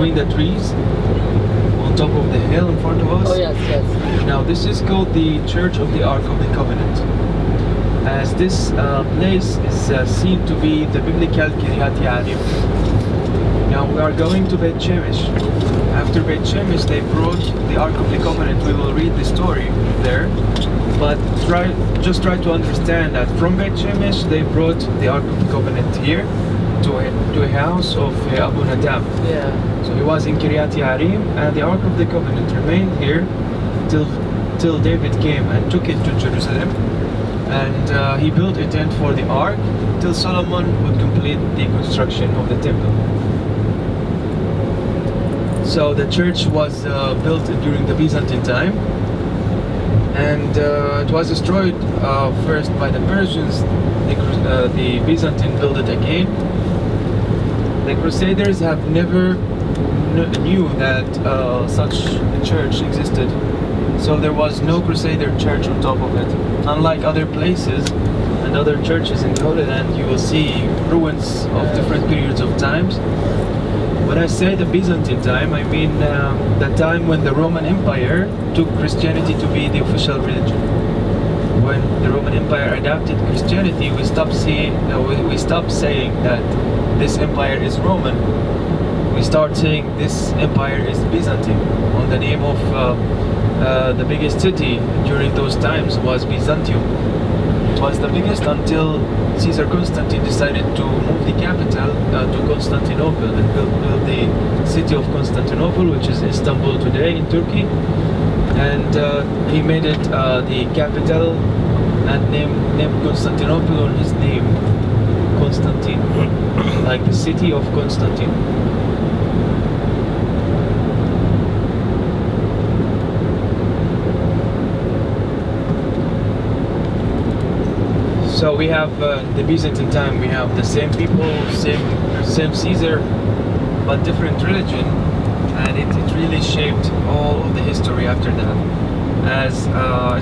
between the trees on top of the hill in front of us. Oh yes, yes. Now this is called the Church of the Ark of the Covenant, as this place is seen to be the biblical Kiryat Yarim. Now we are going to Beth Shemesh. After Beth Shemesh, they brought the Ark of the Covenant. We will read the story there, but just try to understand that from Beth Shemesh they brought the Ark of the Covenant here to a house of Abu Nadab. Yeah. So he was in Kiryat Yarim, and the Ark of the Covenant remained here till David came and took it to Jerusalem, and he built a tent for the Ark till Solomon would complete the construction of the temple. So the church was built during the Byzantine time, and it was destroyed first by the Persians. The Byzantine built it again. The Crusaders have never knew that such a church existed, so there was no Crusader church on top of it. Unlike other places and other churches in the Holy Land, you will see ruins of different periods of times. When I say the Byzantine time, I mean the time when the Roman Empire took Christianity to be the official religion. When the Roman Empire adopted Christianity, we stopped saying that this empire is Roman. We start saying this empire is Byzantine, on the name of the biggest city during those times was Byzantium. It was the biggest until Caesar Constantine decided to move the capital to Constantinople and build the city of Constantinople, which is Istanbul today in Turkey. And he made it the capital and named Constantinople on his name, Constantine, like the city of Constantine. So we have the Byzantine time, we have the same people, same Caesar, but different religion, and it really shaped all of the history after that, as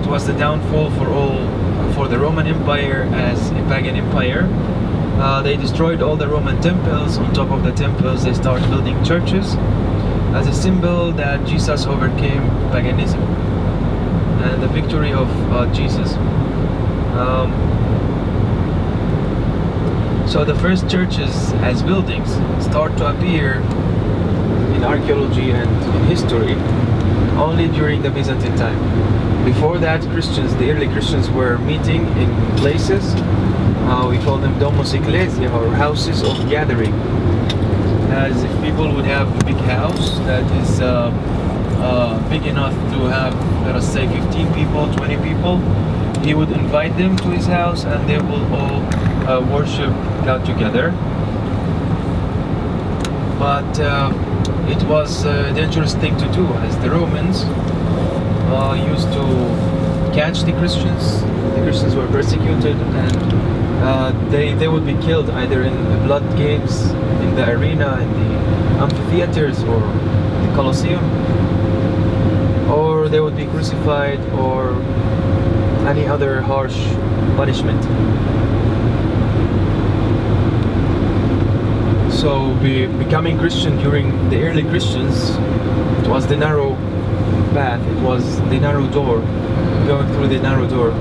it was the downfall for the Roman Empire as a pagan empire. They destroyed all the Roman temples. On top of the temples they started building churches as a symbol that Jesus overcame paganism and the victory of Jesus. So the first churches as buildings start to appear in archaeology and in history only during the Byzantine time. Before that, the early Christians were meeting in places, we call them domos ecclesia, or houses of gathering. As if people would have a big house that is big enough to have, let us say, 15 people, 20 people, he would invite them to his house and they will all worship God together. But it was a dangerous thing to do, as the Romans used to catch the Christians. The Christians were persecuted, and they would be killed either in blood games in the arena, in the amphitheaters or the Colosseum, or they would be crucified, or any other harsh punishment. So becoming Christian during the early Christians, it was the narrow path, it was the narrow door, going through the narrow door.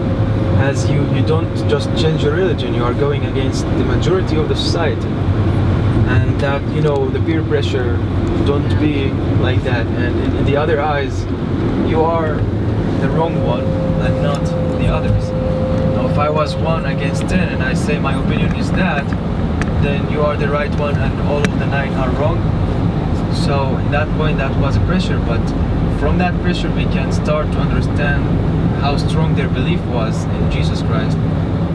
As you don't just change your religion, you are going against the majority of the society. And that, the peer pressure, don't be like that. And in the other eyes, you are the wrong one and not the others. Now, if I was 1 against 10 and I say my opinion is that, then you are the right one and all of the 9 are wrong. So in that point, that was a pressure, but from that pressure we can start to understand how strong their belief was in Jesus Christ,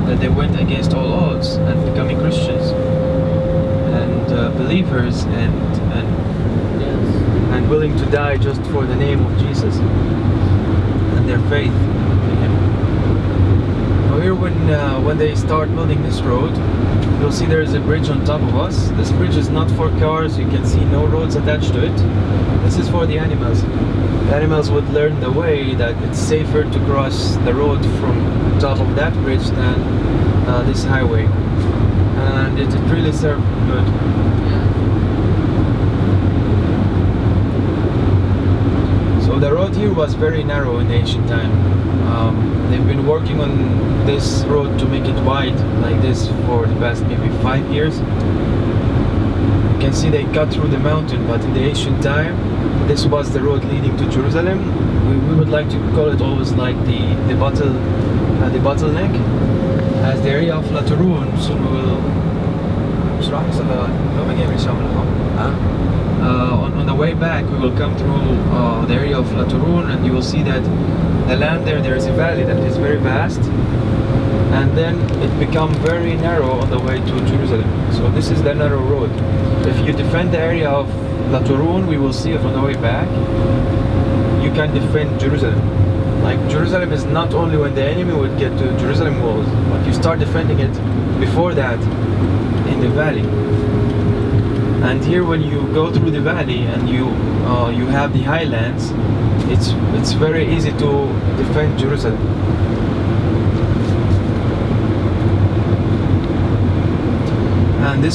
that they went against all odds and becoming Christians and believers and willing to die just for the name of Jesus and their faith in Him. Now here, when they start building this road, you'll see there is a bridge on top of us. This bridge is not for cars, you can see no roads attached to it. This is for the animals. The animals would learn the way that it's safer to cross the road from top of that bridge than this highway. And it really served good. road was very narrow in the ancient time. They've been working on this road to make it wide like this for the past maybe 5 years. You can see they cut through the mountain, but in the ancient time, this was the road leading to Jerusalem. We would like to call it always like the bottleneck, as the area of Laturun. So we will. On the way back, we will come through the area of Laturun, and you will see that the land there is a valley that is very vast, and then it becomes very narrow on the way to Jerusalem. So this is the narrow road. If you defend the area of Laturun, we will see it on the way back. You can defend Jerusalem. Like Jerusalem is not only when the enemy would get to Jerusalem walls, but you start defending it before that in the valley. And here, when you go through the valley and you have the highlands, it's very easy to defend Jerusalem. And this